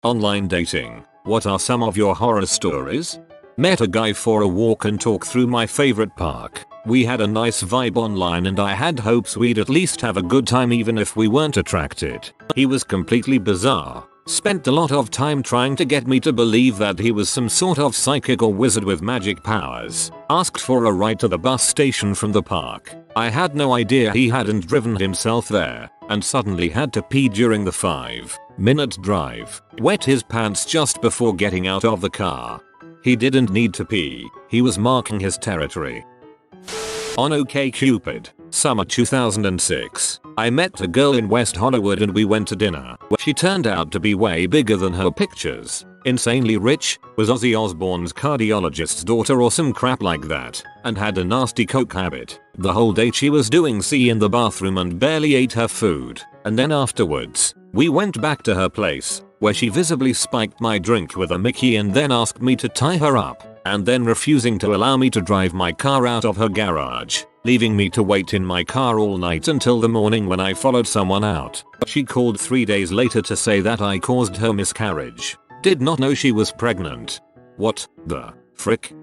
Online dating. What are some of your horror stories? Met a guy for a walk and talk through my favorite park. We had a nice vibe online and I had hopes we'd at least have a good time even if we weren't attracted. He was completely bizarre. Spent a lot of time trying to get me to believe that he was some sort of psychic or wizard with magic powers. Asked for a ride to the bus station from the park. I had no idea he hadn't driven himself there and suddenly had to pee during the 5-minute drive. Wet his pants just before getting out of the car. He didn't need to pee. He was marking his territory. On OkCupid, summer 2006, I met a girl in West Hollywood and we went to dinner. She turned out to be way bigger than her pictures, insanely rich, was Ozzy Osbourne's cardiologist's daughter or some crap like that, and had a nasty coke habit. The whole day she was doing C in the bathroom and barely ate her food, and then afterwards, we went back to her place, where she visibly spiked my drink with a Mickey and then asked me to tie her up, and then refusing to allow me to drive my car out of her garage, leaving me to wait in my car all night until the morning when I followed someone out. She called 3 days later to say that I caused her miscarriage. Did not know she was pregnant. What the frick?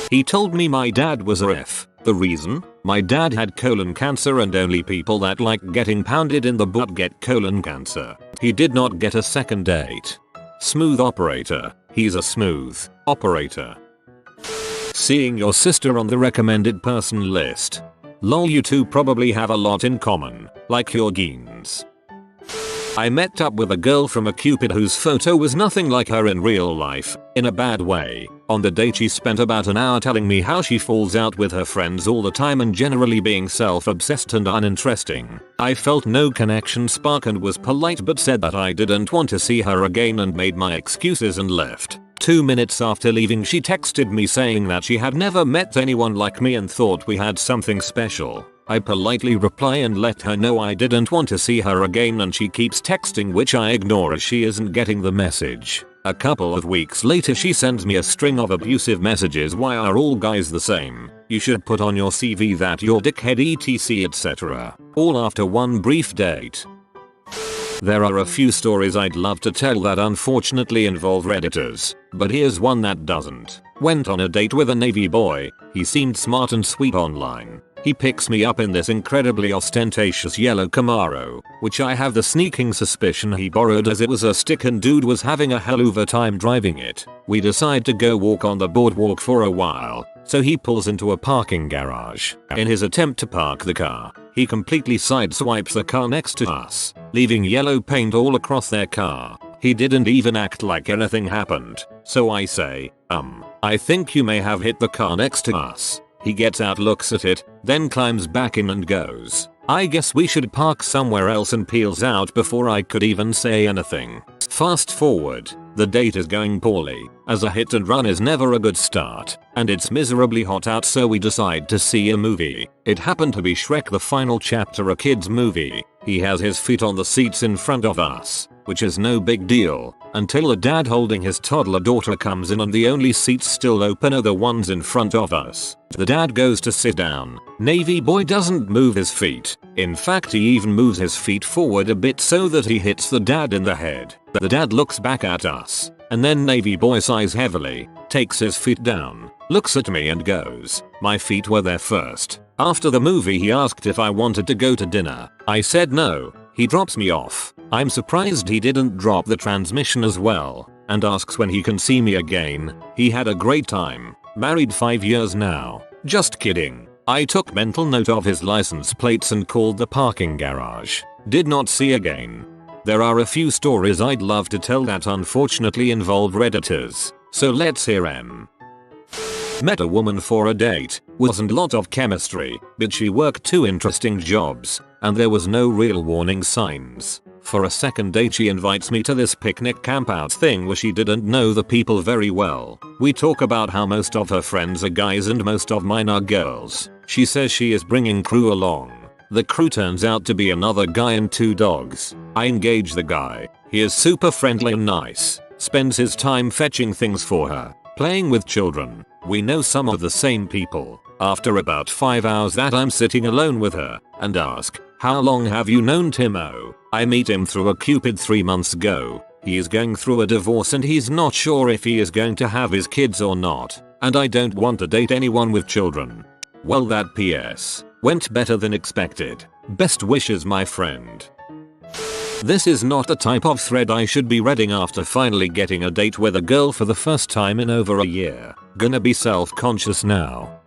He told me my dad was a ref. The reason? My dad had colon cancer and only people that like getting pounded in the butt get colon cancer. He did not get a second date. Smooth operator. He's a smooth operator. Seeing your sister on the recommended person list. Lol, you two probably have a lot in common, like your genes. I met up with a girl from OkCupid whose photo was nothing like her in real life, in a bad way. On the date she spent about an hour telling me how she falls out with her friends all the time and generally being self-obsessed and uninteresting. I felt no connection spark and was polite but said that I didn't want to see her again and made my excuses and left. 2 minutes after leaving she texted me saying that she had never met anyone like me and thought we had something special. I politely reply and let her know I didn't want to see her again and she keeps texting, which I ignore as she isn't getting the message. A couple of weeks later she sends me a string of abusive messages. Why are all guys the same? You should put on your CV that you're dickhead etc etc. All after one brief date. There are a few stories I'd love to tell that unfortunately involve Redditors, but here's one that doesn't. Went on a date with a Navy boy. He seemed smart and sweet online. He picks me up in this incredibly ostentatious yellow Camaro, which I have the sneaking suspicion he borrowed as it was a stick and dude was having a hell of a time driving it. We decide to go walk on the boardwalk for a while, so he pulls into a parking garage. In his attempt to park the car, he completely sideswipes the car next to us, leaving yellow paint all across their car. He didn't even act like anything happened, so I say, I think you may have hit the car next to us. He gets out, looks at it, then climbs back in and goes, I guess we should park somewhere else, and peels out before I could even say anything. Fast forward, the date is going poorly, as a hit and run is never a good start, and it's miserably hot out, so we decide to see a movie. It happened to be Shrek the Final Chapter, a kid's movie. He has his feet on the seats in front of us, which is no big deal, until a dad holding his toddler daughter comes in and the only seats still open are the ones in front of us. The dad goes to sit down. Navy boy doesn't move his feet. In fact, he even moves his feet forward a bit so that he hits the dad in the head. The dad looks back at us, and then Navy boy sighs heavily, takes his feet down, looks at me and goes, my feet were there first. After the movie he asked if I wanted to go to dinner. I said no. He drops me off. I'm surprised he didn't drop the transmission as well, and asks when he can see me again. He had a great time. Married 5 years now. Just kidding. I took mental note of his license plates and called the parking garage. Did not see again. There are a few stories I'd love to tell that unfortunately involve Redditors, so let's hear 'em. Met a woman for a date. Wasn't a lot of chemistry, but she worked 2 interesting jobs, and there was no real warning signs. For a second date she invites me to this picnic campout thing where she didn't know the people very well. We talk about how most of her friends are guys and most of mine are girls. She says she is bringing crew along. The crew turns out to be another guy and 2 dogs. I engage the guy. He is super friendly and nice. Spends his time fetching things for her, playing with children. We know some of the same people. After about 5 hours that I'm sitting alone with her, and ask, how long have you known Timo? I meet him through OkCupid 3 months ago. He is going through a divorce and he's not sure if he is going to have his kids or not, and I don't want to date anyone with children. Well, that PS went better than expected. Best wishes, my friend. This is not the type of thread I should be reading after finally getting a date with a girl for the first time in over a year. Gonna be self-conscious now.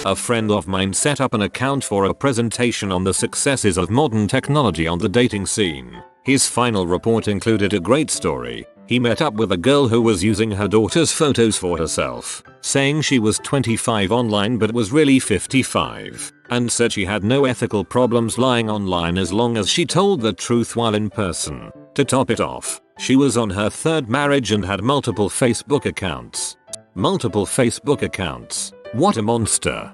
A friend of mine set up an account for a presentation on the successes of modern technology on the dating scene. His final report included a great story. He met up with a girl who was using her daughter's photos for herself, saying she was 25 online but was really 55, and said she had no ethical problems lying online as long as she told the truth while in person. To top it off, she was on her third marriage and had multiple Facebook accounts. Multiple Facebook accounts. What a monster.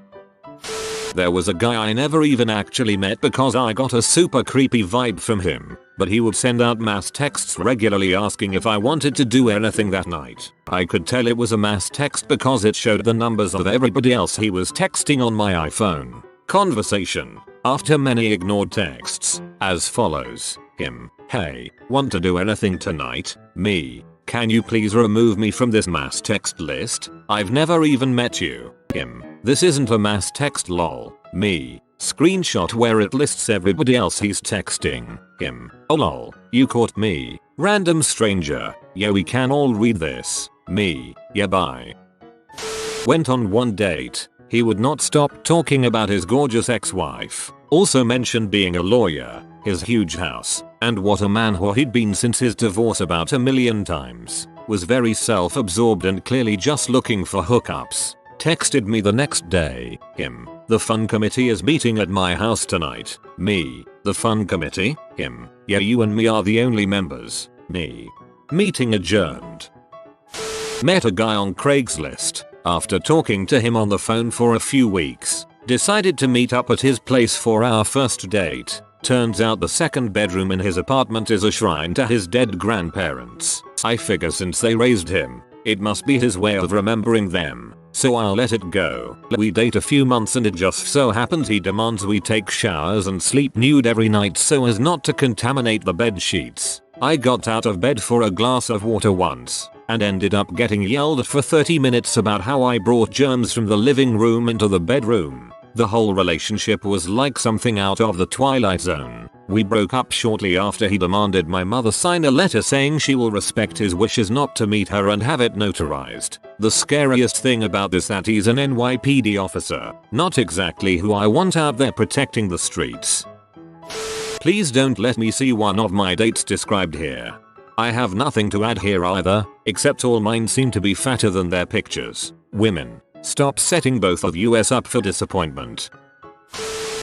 There was a guy I never even actually met because I got a super creepy vibe from him, but he would send out mass texts regularly asking if I wanted to do anything that night. I could tell it was a mass text because it showed the numbers of everybody else he was texting on my iPhone. Conversation. After many ignored texts. As follows. Him. Hey, want to do anything tonight? Me. Can you please remove me from this mass text list? I've never even met you. Him. This isn't a mass text lol. Me. Screenshot where it lists everybody else he's texting. Him. Oh lol. You caught me. Random stranger. Yeah, we can all read this. Me. Yeah, bye. Went on one date. He would not stop talking about his gorgeous ex-wife. Also mentioned being a lawyer, his huge house, and what a man whore he'd been since his divorce about a million times. Was very self-absorbed and clearly just looking for hookups. Texted me the next day. Him. The fun committee is meeting at my house tonight. Me. The fun committee? Him. Yeah, you and me are the only members. Me. Meeting adjourned. Met a guy on Craigslist. After talking to him on the phone for a few weeks, decided to meet up at his place for our first date. Turns out the second bedroom in his apartment is a shrine to his dead grandparents. I figure since they raised him, it must be his way of remembering them, so I'll let it go. We date a few months and it just so happens he demands we take showers and sleep nude every night so as not to contaminate the bed sheets. I got out of bed for a glass of water once, and ended up getting yelled at for 30 minutes about how I brought germs from the living room into the bedroom. The whole relationship was like something out of the Twilight Zone. We broke up shortly after he demanded my mother sign a letter saying she will respect his wishes not to meet her and have it notarized. The scariest thing about this that he's an NYPD officer, not exactly who I want out there protecting the streets. Please don't let me see one of my dates described here. I have nothing to add here either, except all mine seem to be fatter than their pictures. Women, stop setting both of us up for disappointment.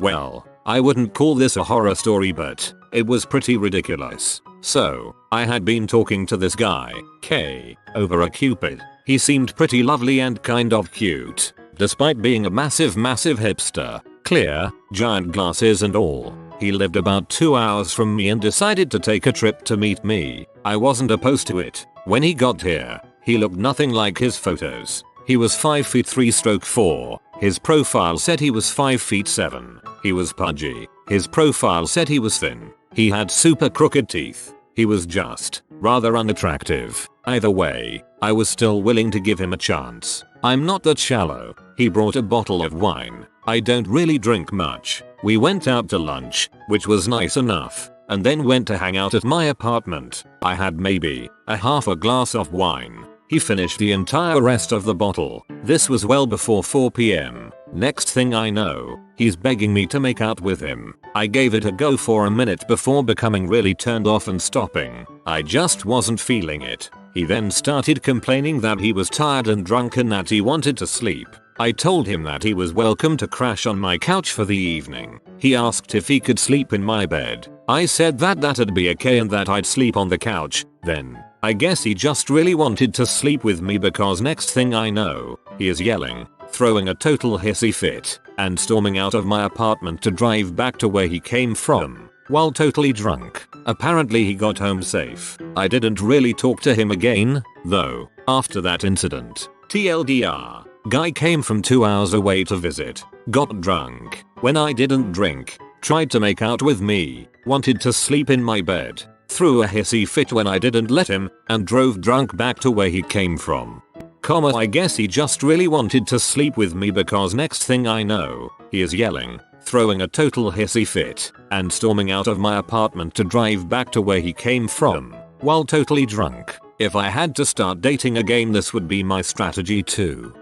Well, I wouldn't call this a horror story, but it was pretty ridiculous. So, I had been talking to this guy, K, over a Cupid. He seemed pretty lovely and kind of cute, despite being a massive hipster. Clear, giant glasses and all. He lived about 2 hours from me and decided to take a trip to meet me. I wasn't opposed to it. When he got here, he looked nothing like his photos. He was 5'3", 4". His profile said he was 5'7". He was pudgy. His profile said he was thin. He had super crooked teeth. He was just rather unattractive. Either way, I was still willing to give him a chance. I'm not that shallow. He brought a bottle of wine. I don't really drink much. We went out to lunch, which was nice enough, and then went to hang out at my apartment. I had maybe a half a glass of wine. He finished the entire rest of the bottle. This was well before 4 PM. Next thing I know, he's begging me to make out with him. I gave it a go for a minute before becoming really turned off and stopping. I just wasn't feeling it. He then started complaining that he was tired and drunk and that he wanted to sleep. I told him that he was welcome to crash on my couch for the evening. He asked if he could sleep in my bed. I said that that'd be okay and that I'd sleep on the couch. Then, I guess he just really wanted to sleep with me because next thing I know, he is yelling, throwing a total hissy fit, and storming out of my apartment to drive back to where he came from, while totally drunk. Apparently he got home safe. I didn't really talk to him again, though, after that incident. TLDR. Guy came from 2 hours away to visit, got drunk, when I didn't drink, tried to make out with me, wanted to sleep in my bed, threw a hissy fit when I didn't let him, and drove drunk back to where he came from. I guess he just really wanted to sleep with me because next thing I know, he is yelling, throwing a total hissy fit, and storming out of my apartment to drive back to where he came from, while totally drunk. If I had to start dating again, this would be my strategy too.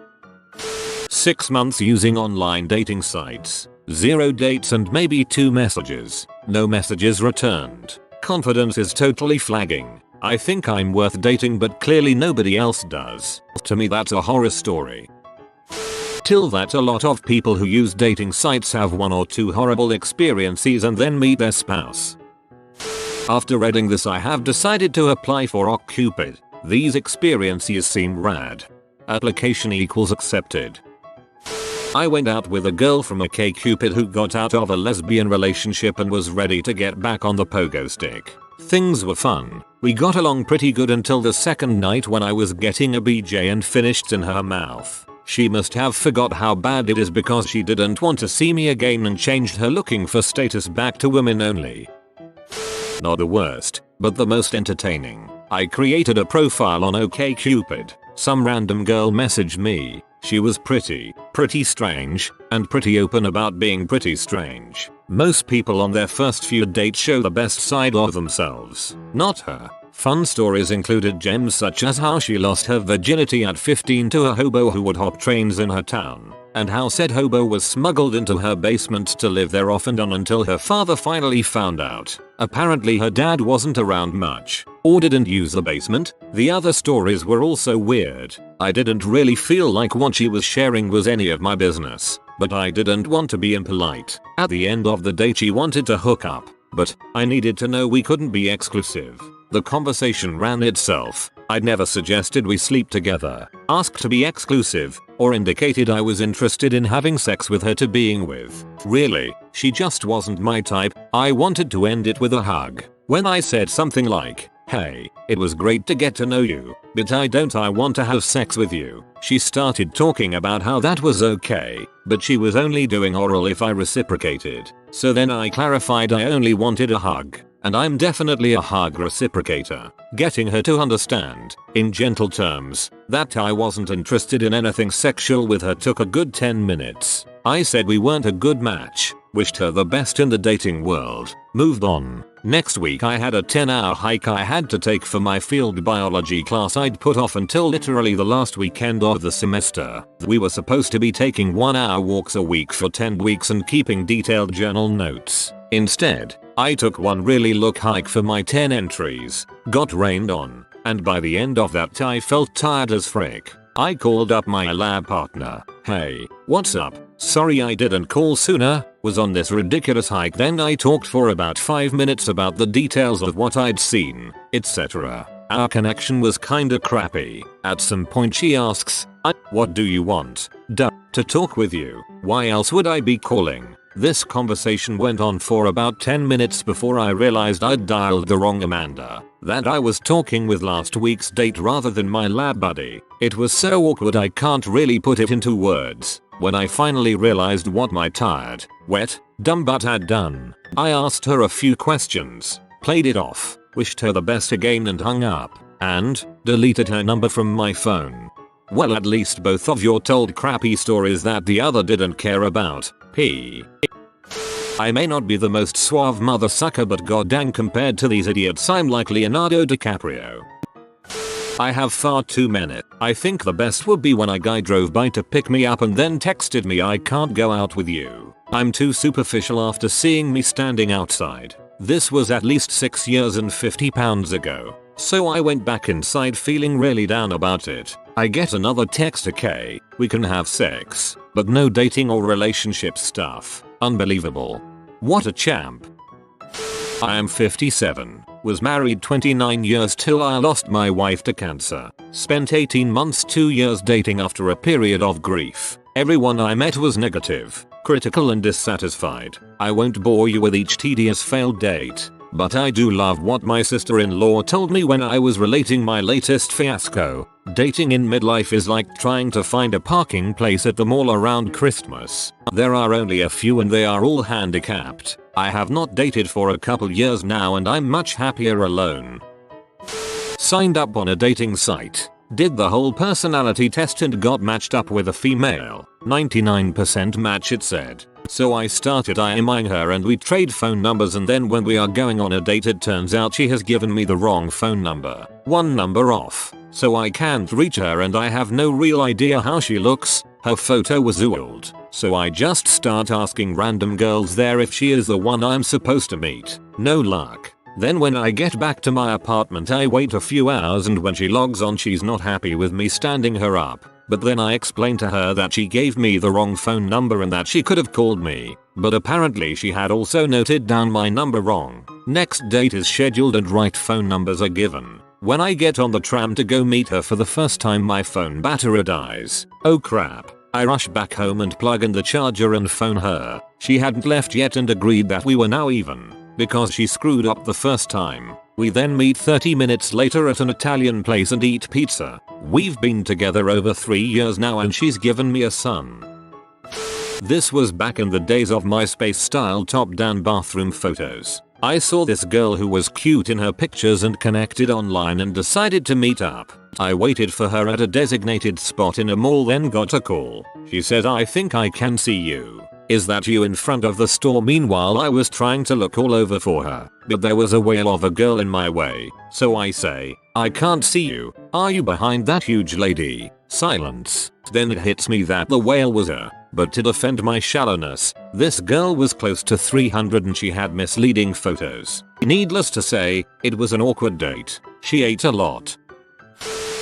6 months using online dating sites. 0 dates and maybe 2 messages. No messages returned. Confidence is totally flagging. I think I'm worth dating but clearly nobody else does. To me that's a horror story. Till that a lot of people who use dating sites have 1 or 2 horrible experiences and then meet their spouse. After reading this I have decided to apply for OkCupid. These experiences seem rad. Application equals accepted. I went out with a girl from OkCupid who got out of a lesbian relationship and was ready to get back on the pogo stick. Things were fun. We got along pretty good until the second night when I was getting a BJ and finished in her mouth. She must have forgot how bad it is because she didn't want to see me again and changed her looking for status back to women only. Not the worst, but the most entertaining. I created a profile on OkCupid. Some random girl messaged me. She was pretty strange, and pretty open about being pretty strange. Most people on their first few dates show the best side of themselves. Not her. Fun stories included gems such as how she lost her virginity at 15 to a hobo who would hop trains in her town, and how said hobo was smuggled into her basement to live there off and on until her father finally found out. Apparently her dad wasn't around much, or didn't use the basement. The other stories were also weird. I didn't really feel like what she was sharing was any of my business, but I didn't want to be impolite. At the end of the date she wanted to hook up, but I needed to know we couldn't be exclusive. The conversation ran itself. I'd never suggested we sleep together, asked to be exclusive, or indicated I was interested in having sex with her to being with. Really, she just wasn't my type. I wanted to end it with a hug. When I said something like, "Hey, it was great to get to know you, but I want to have sex with you," she started talking about how that was okay, but she was only doing oral if I reciprocated. So then I clarified I only wanted a hug. And I'm definitely a hug reciprocator. Getting her to understand, in gentle terms, that I wasn't interested in anything sexual with her took a good 10 minutes. I said we weren't a good match, wished her the best in the dating world, moved on. Next week I had a 10-hour hike I had to take for my field biology class I'd put off until literally the last weekend of the semester. We were supposed to be taking 1-hour walks a week for 10 weeks and keeping detailed journal notes. Instead, I took one really long hike for my 10 entries, got rained on, and by the end of that I felt tired as frick. I called up my lab partner. "Hey, what's up? Sorry I didn't call sooner, was on this ridiculous hike." Then I talked for about 5 minutes about the details of what I'd seen, etc. Our connection was kinda crappy. At some point she asks, "What do you want?" "Duh, to talk with you. Why else would I be calling?" This conversation went on for about 10 minutes before I realized I'd dialed the wrong Amanda, that I was talking with last week's date rather than my lab buddy. It was so awkward I can't really put it into words. When I finally realized what my tired, wet, dumb butt had done, I asked her a few questions, played it off, wished her the best again and hung up, and deleted her number from my phone. Well, at least both of you told crappy stories that the other didn't care about. I may not be the most suave mother sucker, but goddamn compared to these idiots I'm like Leonardo DiCaprio. I have far too many. I think the best would be when a guy drove by to pick me up and then texted me, "I can't go out with you. I'm too superficial," after seeing me standing outside. This was at least 6 years and 50 pounds ago. So I went back inside feeling really down about it. I get another text, "Okay, we can have sex, but no dating or relationship stuff." Unbelievable. What a champ. I am 57. Was married 29 years till I lost my wife to cancer. Spent 18 months 2 years dating after a period of grief. Everyone I met was negative, critical and dissatisfied. I won't bore you with each tedious failed date, but I do love what my sister-in-law told me when I was relating my latest fiasco. Dating in midlife is like trying to find a parking place at the mall around Christmas. There are only a few and they are all handicapped. I have not dated for a couple years now and I'm much happier alone. Signed up on a dating site. Did the whole personality test and got matched up with a female. 99% match it said. So I started IMing her and we trade phone numbers, and then when we are going on a date it turns out she has given me the wrong phone number. One number off. So I can't reach her and I have no real idea how she looks. Her photo was old. So I just start asking random girls there if she is the one I'm supposed to meet. No luck. Then when I get back to my apartment I wait a few hours, and when she logs on she's not happy with me standing her up. But then I explained to her that she gave me the wrong phone number and that she could have called me. But apparently she had also noted down my number wrong. Next date is scheduled and right phone numbers are given. When I get on the tram to go meet her for the first time my phone battery dies. Oh crap. I rush back home and plug in the charger and phone her. She hadn't left yet and agreed that we were now even. Because she screwed up the first time. We then meet 30 minutes later at an Italian place and eat pizza. We've been together over 3 years now and she's given me a son. This was back in the days of MySpace style top-down bathroom photos. I saw this girl who was cute in her pictures and connected online and decided to meet up. I waited for her at a designated spot in a mall, then got a call. She said, "I think I can see you. Is that you in front of the store?" Meanwhile I was trying to look all over for her, but there was a whale of a girl in my way. So I say, "I can't see you. Are you behind that huge lady?" Silence. Then it hits me that the whale was her. But to defend my shallowness, this girl was close to 300 and she had misleading photos. Needless to say, it was an awkward date. She ate a lot.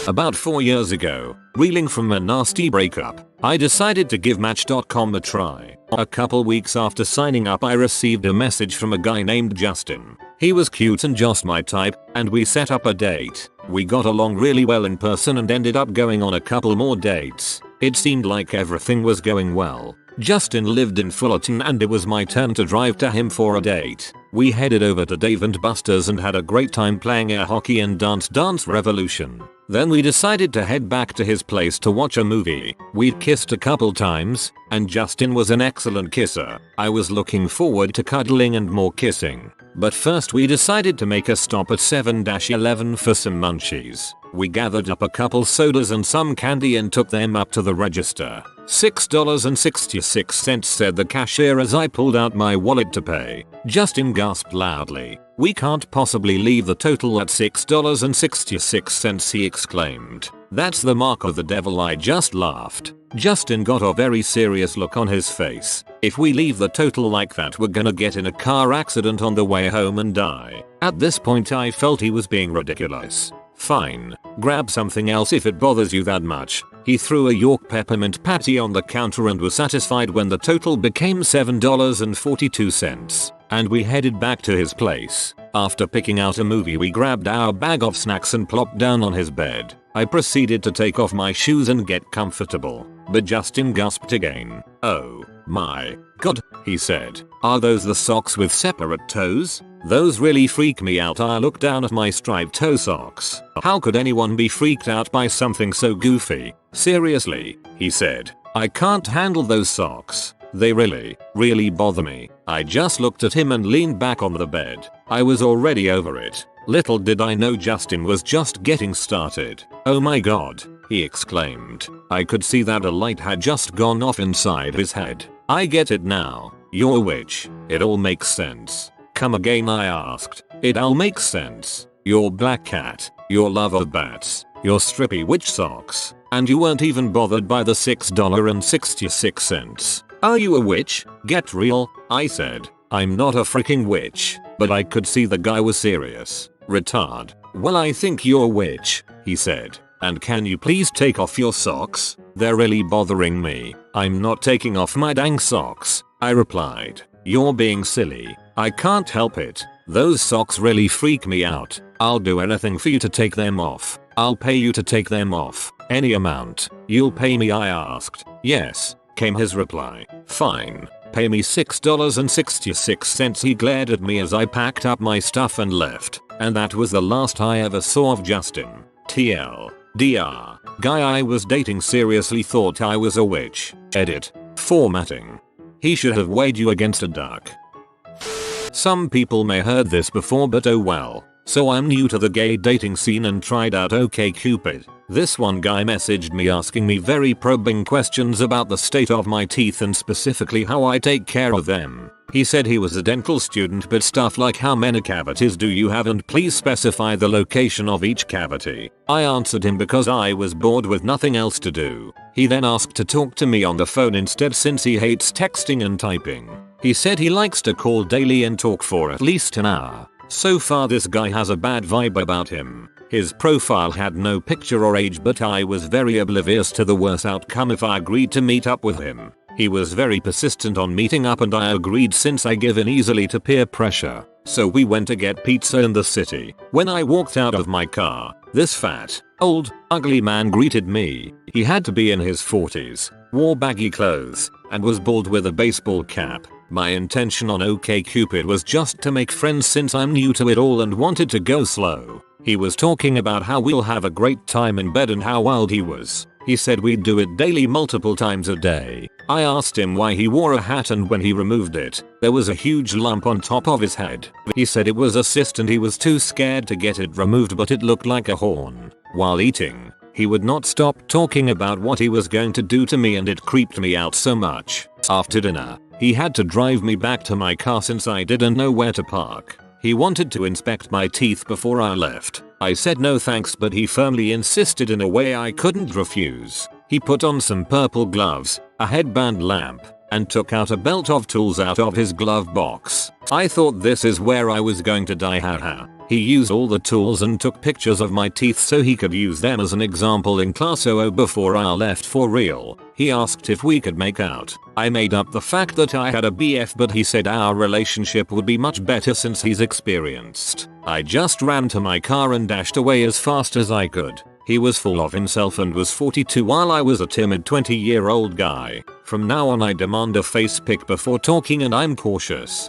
About 4 years ago, reeling from a nasty breakup, I decided to give Match.com a try. A couple weeks after signing up I received a message from a guy named Justin. He was cute and just my type, and we set up a date. We got along really well in person and ended up going on a couple more dates. It seemed like everything was going well. Justin lived in Fullerton and it was my turn to drive to him for a date. We headed over to Dave & Buster's and had a great time playing air hockey and Dance Revolution. Then we decided to head back to his place to watch a movie. We'd kissed a couple times, and Justin was an excellent kisser. I was looking forward to cuddling and more kissing. But first we decided to make a stop at 7-Eleven for some munchies. We gathered up a couple sodas and some candy and took them up to the register. $6.66 said the cashier as I pulled out my wallet to pay. Justin gasped loudly. "We can't possibly leave the total at $6.66, he exclaimed. "That's the mark of the devil." I just laughed. Justin got a very serious look on his face. "If we leave the total like that we're gonna get in a car accident on the way home and die." At this point I felt he was being ridiculous. "Fine, grab something else if it bothers you that much." He threw a York peppermint patty on the counter and was satisfied when the total became $7.42. And we headed back to his place. After picking out a movie we grabbed our bag of snacks and plopped down on his bed. I proceeded to take off my shoes and get comfortable. But Justin gasped again. "Oh my god," he said. "Are those the socks with separate toes? Those really freak me out." I looked down at my striped toe socks. "How could anyone be freaked out by something so goofy?" "Seriously," he said. "I can't handle those socks. They really bother me." I just looked at him and leaned back on the bed. I was already over it. Little did I know Justin was just getting started. "Oh my god," he exclaimed. I could see that a light had just gone off inside his head. "I get it now. You're a witch. It all makes sense." "Come again?" I asked. "It all makes sense. Your black cat, your love of bats, your strippy witch socks, and you weren't even bothered by the $6.66. Are you a witch? Get real," I said. "I'm not a freaking witch." But I could see the guy was serious. "Retard. Well, I think you're a witch," he said. "And can you please take off your socks? They're really bothering me." "I'm not taking off my dang socks," I replied. "You're being silly. I can't help it. Those socks really freak me out. I'll do anything for you to take them off. I'll pay you to take them off. Any amount." "You'll pay me?" I asked. "Yes," came his reply. "Fine. Pay me $6.66. He glared at me as I packed up my stuff and left. And that was the last I ever saw of Justin. TL. Dr. Guy I was dating seriously thought I was a witch. Edit. Formatting. He should have weighed you against a duck. Some people may heard this before, but oh well. So I'm new to the gay dating scene and tried out OkCupid. This one guy messaged me asking me very probing questions about the state of my teeth and specifically how I take care of them. He said he was a dental student, but stuff like how many cavities do you have and please specify the location of each cavity. I answered him because I was bored with nothing else to do. He then asked to talk to me on the phone instead since he hates texting and typing. He said he likes to call daily and talk for at least an hour. So far this guy has a bad vibe about him. His profile had no picture or age, but I was very oblivious to the worst outcome if I agreed to meet up with him. He was very persistent on meeting up and I agreed since I give in easily to peer pressure. So we went to get pizza in the city. When I walked out of my car, this fat, old, ugly man greeted me. He had to be in his 40s, wore baggy clothes, and was bald with a baseball cap. My intention on OkCupid was just to make friends since I'm new to it all and wanted to go slow. He was talking about how we'll have a great time in bed and how wild he was. He said we'd do it daily multiple times a day. I asked him why he wore a hat, and when he removed it, there was a huge lump on top of his head. He said it was a cyst and he was too scared to get it removed, but it looked like a horn. While eating, he would not stop talking about what he was going to do to me and it creeped me out so much. After dinner, he had to drive me back to my car since I didn't know where to park. He wanted to inspect my teeth before I left. I said no thanks, but he firmly insisted in a way I couldn't refuse. He put on some purple gloves, a headband lamp, and took out a belt of tools out of his glove box. I thought this is where I was going to die, haha. He used all the tools and took pictures of my teeth so he could use them as an example in class. Before I left for real, he asked if we could make out. I made up the fact that I had a BF, but he said our relationship would be much better since he's experienced. I just ran to my car and dashed away as fast as I could. He was full of himself and was 42 while I was a timid 20-year-old guy. From now on I demand a face pic before talking and I'm cautious.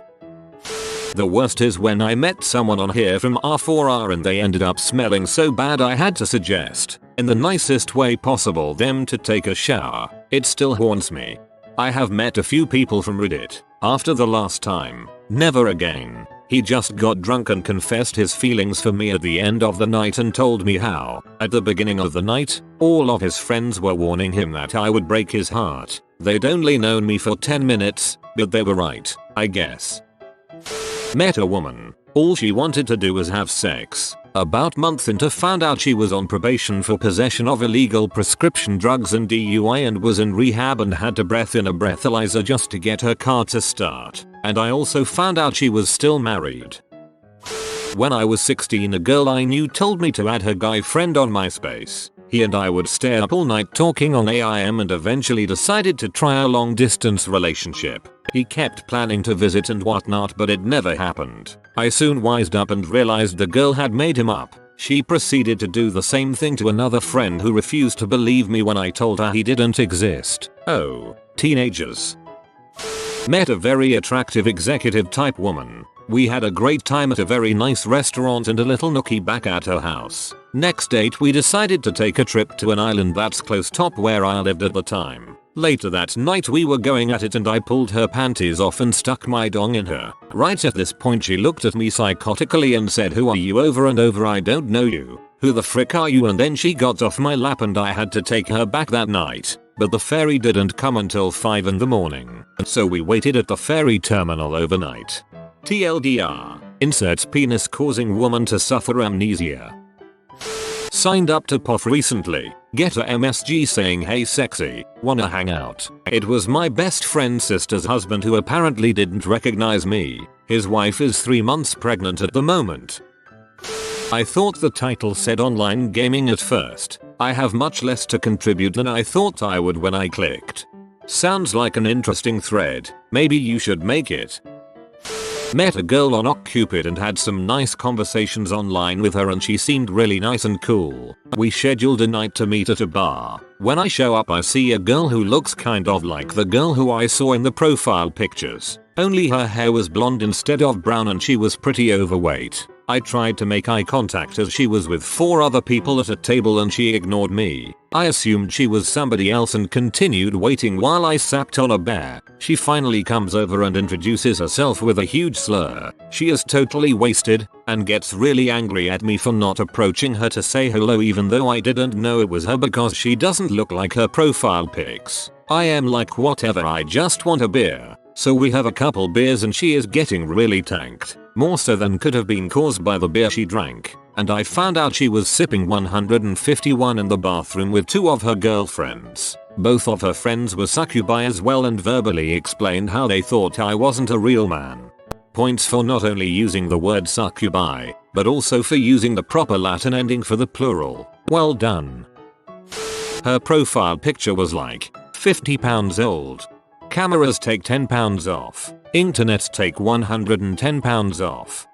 The worst is when I met someone on here from R4R and they ended up smelling so bad I had to suggest, in the nicest way possible, them to take a shower. It still haunts me. I have met a few people from Reddit. After the last time, never again. He just got drunk and confessed his feelings for me at the end of the night and told me how, at the beginning of the night, all of his friends were warning him that I would break his heart. They'd only known me for 10 minutes, but they were right, I guess. Met a woman. All she wanted to do was have sex. About month into found out she was on probation for possession of illegal prescription drugs and DUI and was in rehab and had to breathe in a breathalyzer just to get her car to start. And I also found out she was still married. When I was 16, a girl I knew told me to add her guy friend on MySpace. He and I would stay up all night talking on AIM and eventually decided to try a long distance relationship. He kept planning to visit and whatnot, but it never happened. I soon wised up and realized the girl had made him up. She proceeded to do the same thing to another friend who refused to believe me when I told her he didn't exist. Oh, teenagers. Met a very attractive executive type woman. We had a great time at a very nice restaurant and a little nookie back at her house. Next date we decided to take a trip to an island that's close top where I lived at the time. Later that night we were going at it and I pulled her panties off and stuck my dong in her. Right at this point she looked at me psychotically and said, "Who are you?" over and over, "I don't know you. Who the frick are you?" And then she got off my lap and I had to take her back that night. But the ferry didn't come until 5 in the morning. So we waited at the ferry terminal overnight. TLDR. Inserts penis causing woman to suffer amnesia. Signed up to POF recently. Get a MSG saying, "Hey sexy, wanna hang out?" It was my best friend's sister's husband who apparently didn't recognize me. His wife is 3 months pregnant at the moment. I thought the title said online gaming at first. I have much less to contribute than I thought I would when I clicked. Sounds like an interesting thread. Maybe you should make it. Met a girl on OkCupid and had some nice conversations online with her and she seemed really nice and cool. We scheduled a night to meet at a bar. When I show up I see a girl who looks kind of like the girl who I saw in the profile pictures. Only her hair was blonde instead of brown and she was pretty overweight. I tried to make eye contact as she was with 4 other people at a table and she ignored me. I assumed she was somebody else and continued waiting while I sapped on a bear. She finally comes over and introduces herself with a huge slur. She is totally wasted and gets really angry at me for not approaching her to say hello even though I didn't know it was her because she doesn't look like her profile pics. I am like whatever, I just want a beer. So we have a couple beers and she is getting really tanked. More so than could have been caused by the beer she drank. And I found out she was sipping 151 in the bathroom with 2 of her girlfriends. Both of her friends were succubi as well and verbally explained how they thought I wasn't a real man. Points for not only using the word succubi, but also for using the proper Latin ending for the plural. Well done. Her profile picture was like 50 pounds old. Cameras take 10 pounds off. Internet take 110 pounds off.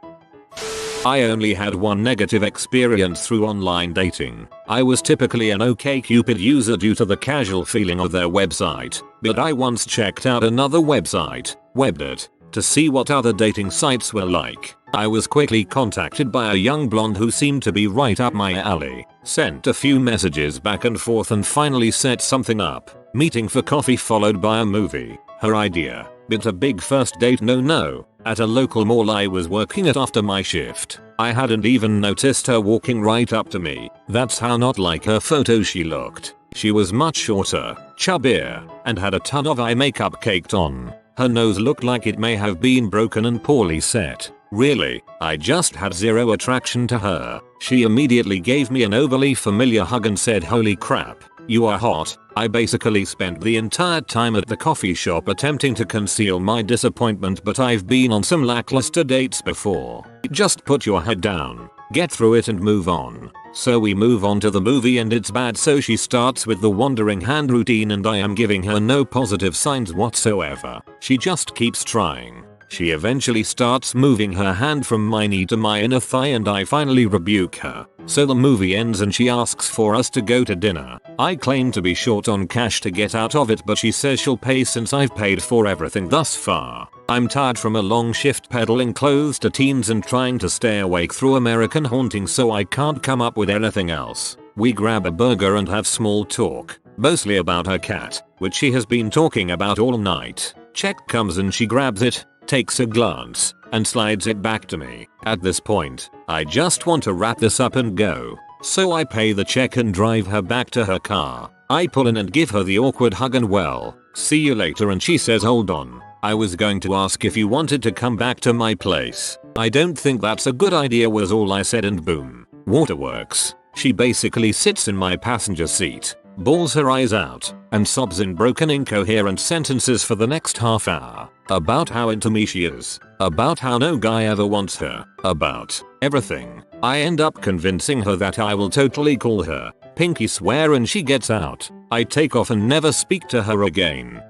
I only had one negative experience through online dating. I was typically an OkCupid user due to the casual feeling of their website, but I once checked out another website, Webdit, to see what other dating sites were like. I was quickly contacted by a young blonde who seemed to be right up my alley. Sent a few messages back and forth and finally set something up. Meeting for coffee followed by a movie. Her idea, but a big first date no. At a local mall I was working at after my shift. I hadn't even noticed her walking right up to me. That's how not like her photo she looked. She was much shorter, chubbier, and had a ton of eye makeup caked on. Her nose looked like it may have been broken and poorly set. Really, I just had zero attraction to her. She immediately gave me an overly familiar hug and said, "Holy crap, you are hot." I basically spent the entire time at the coffee shop attempting to conceal my disappointment, but I've been on some lackluster dates before. Just put your head down, get through it and move on. So we move on to the movie and it's bad, so she starts with the wandering hand routine and I am giving her no positive signs whatsoever. She just keeps trying. She eventually starts moving her hand from my knee to my inner thigh and I finally rebuke her. So the movie ends and she asks for us to go to dinner. I claim to be short on cash to get out of it, but she says she'll pay since I've paid for everything thus far. I'm tired from a long shift peddling clothes to teens and trying to stay awake through American Haunting, so I can't come up with anything else. We grab a burger and have small talk, mostly about her cat, which she has been talking about all night. Check comes and she grabs it, takes a glance, and slides it back to me. At this point, I just want to wrap this up and go. So I pay the check and drive her back to her car. I pull in and give her the awkward hug and well, see you later, and she says, "Hold on. I was going to ask if you wanted to come back to my place." "I don't think that's a good idea," was all I said, and boom. Waterworks. She basically sits in my passenger seat, bawls her eyes out, and sobs in broken incoherent sentences for the next half hour. About how into me she is. About how no guy ever wants her. About everything. I end up convincing her that I will totally call her pinky swear and she gets out. I take off and never speak to her again.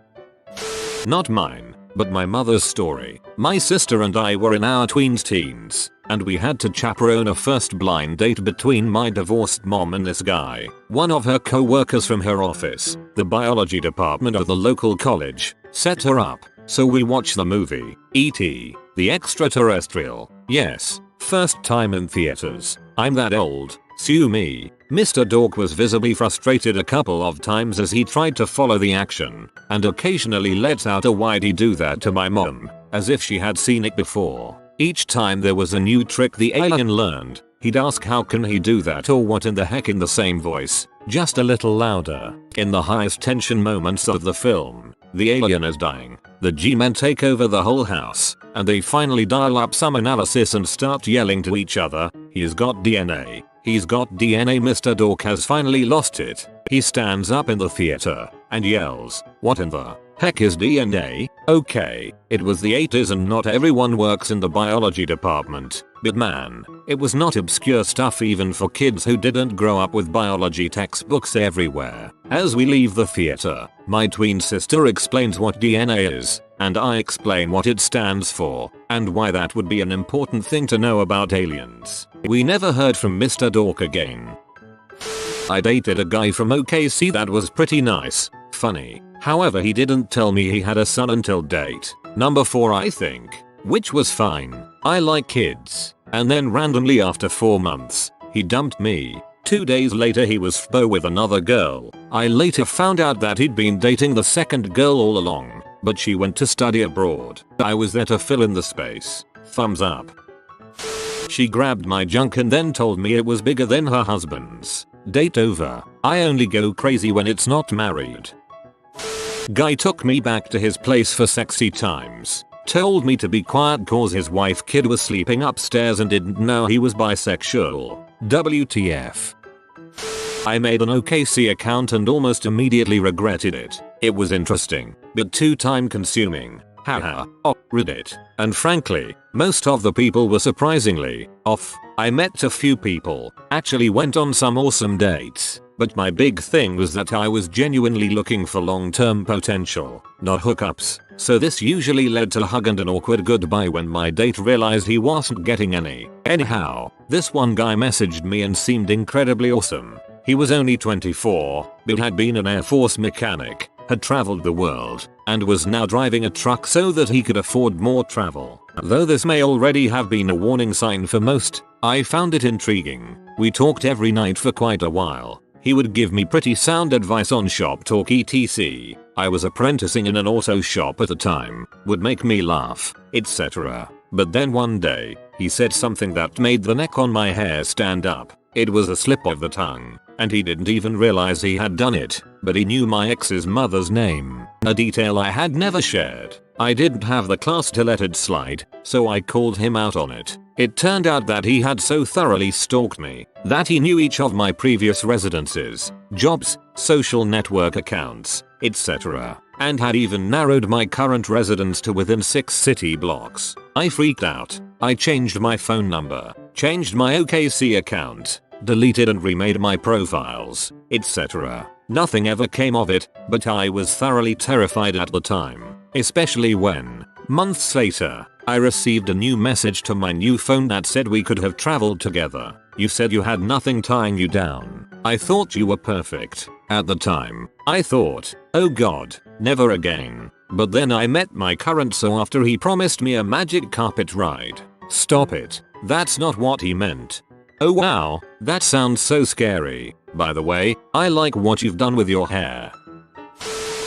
Not mine, but my mother's story. My sister and I were in our teens, and we had to chaperone a first blind date between my divorced mom and this guy. One of her co-workers from her office, the biology department of the local college, set her up. So we watch the movie, E.T., the Extraterrestrial. Yes, first time in theaters. I'm that old, sue me. Mr. Dork was visibly frustrated a couple of times as he tried to follow the action, and occasionally lets out a "Why'd he do that to my mom?" as if she had seen it before. Each time there was a new trick the alien learned, he'd ask how can he do that or what in the heck in the same voice, just a little louder. In the highest tension moments of the film, the alien is dying. The G-men take over the whole house, and they finally dial up some analysis and start yelling to each other, "He's got DNA. He's got DNA." Mr. Dork has finally lost it. He stands up in the theater and yells, "What in the heck is DNA?" Okay, it was the 80s and not everyone works in the biology department, but man, it was not obscure stuff even for kids who didn't grow up with biology textbooks everywhere. As we leave the theater, my twin sister explains what DNA is, and I explain what it stands for, and why that would be an important thing to know about aliens. We never heard from Mr. Dork again. I dated a guy from OKC that was pretty nice, funny. However, he didn't tell me he had a son until date number 4 I think, which was fine. I like kids. And then randomly after 4 months, he dumped me. 2 days later he was FBO with another girl. I later found out that he'd been dating the second girl all along, but she went to study abroad. I was there to fill in the space. Thumbs up. She grabbed my junk and then told me it was bigger than her husband's. Date over. I only go crazy when it's not married. Guy took me back to his place for sexy times. Told me to be quiet cause his wife kid was sleeping upstairs and didn't know he was bisexual. WTF. I made an OKC account and almost immediately regretted it. It was interesting, but too time consuming. Haha. Oh, Reddit. And frankly, most of the people were surprisingly off. I met a few people, actually went on some awesome dates, but my big thing was that I was genuinely looking for long-term potential, not hookups. So this usually led to a hug and an awkward goodbye when my date realized he wasn't getting any. Anyhow, this one guy messaged me and seemed incredibly awesome. He was only 24, but had been an Air Force mechanic, had traveled the world, and was now driving a truck so that he could afford more travel. Though this may already have been a warning sign for most, I found it intriguing. We talked every night for quite a while. He would give me pretty sound advice on shop talk etc. I was apprenticing in an auto shop at the time, would make me laugh, etc. But then one day, he said something that made the neck on my hair stand up. It was a slip of the tongue, and he didn't even realize he had done it, but he knew my ex's mother's name, a detail I had never shared. I didn't have the class to let it slide, so I called him out on it. It turned out that he had so thoroughly stalked me that he knew each of my previous residences, jobs, social network accounts, etc. and had even narrowed my current residence to within 6 city blocks. I freaked out. I changed my phone number, changed my OKC account, deleted and remade my profiles, etc. Nothing ever came of it, but I was thoroughly terrified at the time, especially when, months later, I received a new message to my new phone that said we could have traveled together. You said you had nothing tying you down. I thought you were perfect. At the time, I thought, oh god, never again. But then I met my current so after he promised me a magic carpet ride. Stop it. That's not what he meant. Oh wow, that sounds so scary. By the way, I like what you've done with your hair.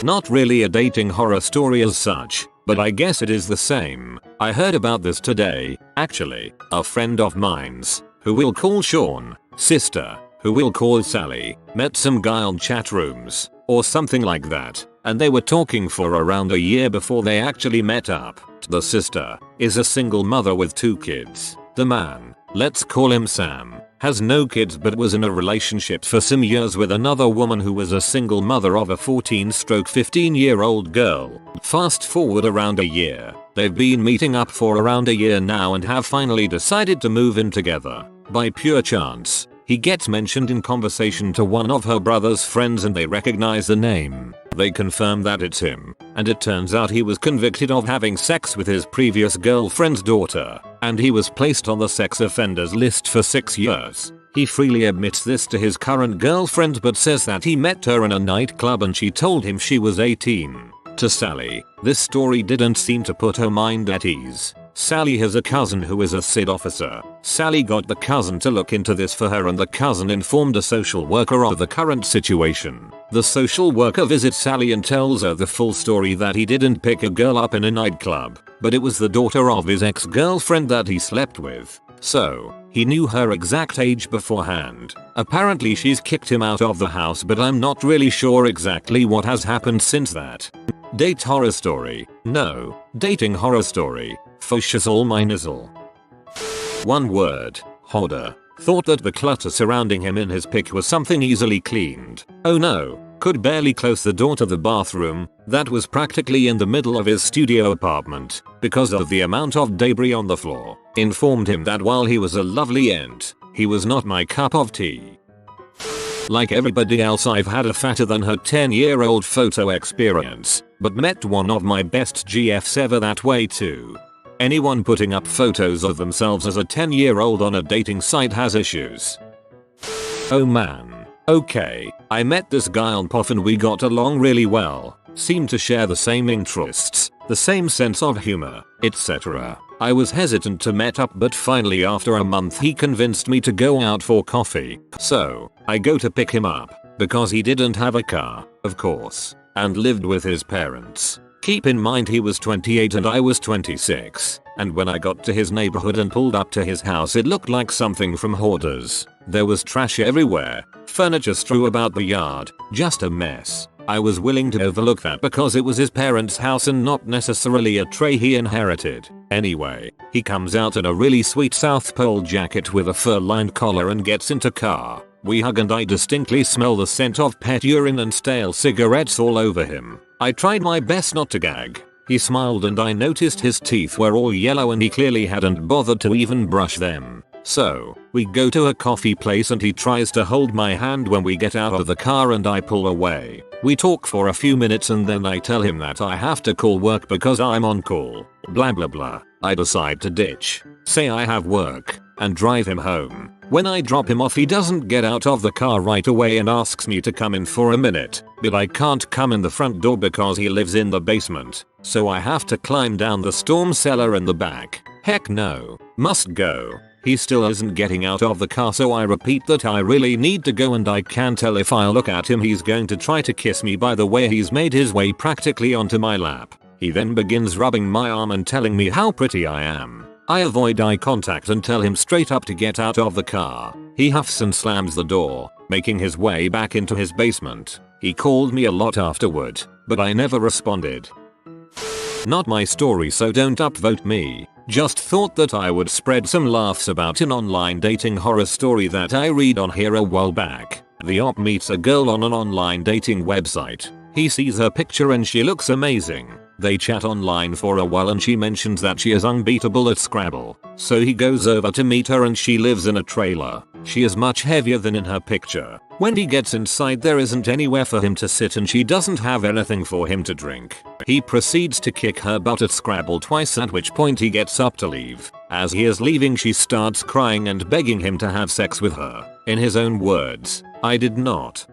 Not really a dating horror story as such, but I guess it is the same. I heard about this today, actually. A friend of mine's, who we'll call Sean, sister, who we'll call Sally, met some guy on chat rooms, or something like that, and they were talking for around a year before they actually met up. The sister is a single mother with 2 kids. The man, let's call him Sam, has no kids but was in a relationship for some years with another woman who was a single mother of a 14-15-year-old girl. Fast forward around a year, they've been meeting up for around a year now and have finally decided to move in together. By pure chance, he gets mentioned in conversation to one of her brother's friends and they recognize the name. They confirm that it's him, and it turns out he was convicted of having sex with his previous girlfriend's daughter, and he was placed on the sex offenders list for 6 years. He freely admits this to his current girlfriend but says that he met her in a nightclub and she told him she was 18. To Sally, this story didn't seem to put her mind at ease. Sally has a cousin who is a SID officer. Sally got the cousin to look into this for her and the cousin informed a social worker of the current situation. The social worker visits Sally and tells her the full story that he didn't pick a girl up in a nightclub, but it was the daughter of his ex-girlfriend that he slept with. So, he knew her exact age beforehand. Apparently she's kicked him out of the house but I'm not really sure exactly what has happened since that. Date horror story? No. Dating horror story? Foshisal minisal. One word. Hodder. Thought that the clutter surrounding him in his pic was something easily cleaned. Oh no. Could barely close the door to the bathroom, that was practically in the middle of his studio apartment, because of the amount of debris on the floor. Informed him that while he was a lovely ent, he was not my cup of tea. Like everybody else I've had a fatter than her 10-year-old photo experience, but met one of my best GFs ever that way too. Anyone putting up photos of themselves as a 10-year-old on a dating site has issues. Oh man. Okay, I met this guy on POF and we got along really well, seemed to share the same interests, the same sense of humor, etc. I was hesitant to meet up, but finally after a month he convinced me to go out for coffee. So I go to pick him up because he didn't have a car, of course, and lived with his parents. Keep in mind he was 28 and I was 26, and when I got to his neighborhood and pulled up to his house it looked like something from Hoarders. There was trash everywhere, furniture strewn about the yard, just a mess. I was willing to overlook that because it was his parents' house and not necessarily a tray he inherited. Anyway, he comes out in a really sweet South Pole jacket with a fur-lined collar and gets into car. We hug and I distinctly smell the scent of pet urine and stale cigarettes all over him. I tried my best not to gag. He smiled and I noticed his teeth were all yellow and he clearly hadn't bothered to even brush them. So, we go to a coffee place and he tries to hold my hand when we get out of the car and I pull away. We talk for a few minutes and then I tell him that I have to call work because I'm on call. Blah blah blah. I decide to ditch, say I have work, and drive him home. When I drop him off he doesn't get out of the car right away and asks me to come in for a minute, but I can't come in the front door because he lives in the basement, so I have to climb down the storm cellar in the back. Heck no, must go. He still isn't getting out of the car, so I repeat that I really need to go and I can tell if I look at him he's going to try to kiss me by the way he's made his way practically onto my lap. He then begins rubbing my arm and telling me how pretty I am. I avoid eye contact and tell him straight up to get out of the car. He huffs and slams the door, making his way back into his basement. He called me a lot afterward, but I never responded. Not my story, so don't upvote me. Just thought that I would spread some laughs about an online dating horror story that I read on here a while back. The op meets a girl on an online dating website. He sees her picture and she looks amazing. They chat online for a while and she mentions that she is unbeatable at Scrabble. So he goes over to meet her and she lives in a trailer. She is much heavier than in her picture. When he gets inside there isn't anywhere for him to sit and she doesn't have anything for him to drink. He proceeds to kick her butt at Scrabble twice, at which point he gets up to leave. As he is leaving she starts crying and begging him to have sex with her. In his own words, "I did not."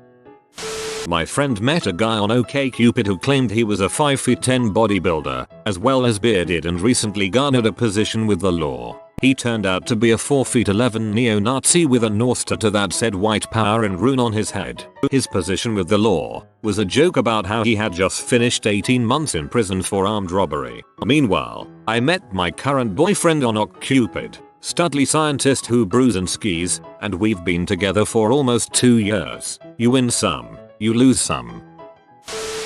My friend met a guy on OkCupid who claimed he was a 5'10" bodybuilder, as well as bearded, and recently garnered a position with the law. He turned out to be a 4'11" neo-Nazi with a North Star to that said white power and rune on his head. His position with the law was a joke about how he had just finished 18 months in prison for armed robbery. Meanwhile, I met my current boyfriend on OkCupid, studly scientist who brews and skis, and we've been together for almost 2 years. You win some, you lose some.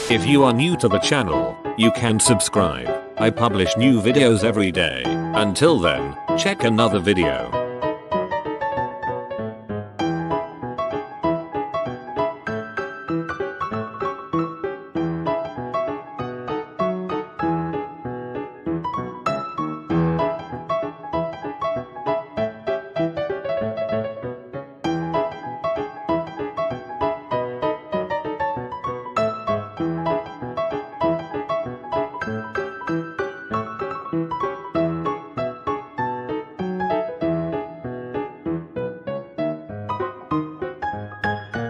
If you are new to the channel, you can subscribe. I publish new videos every day. Until then, check another video.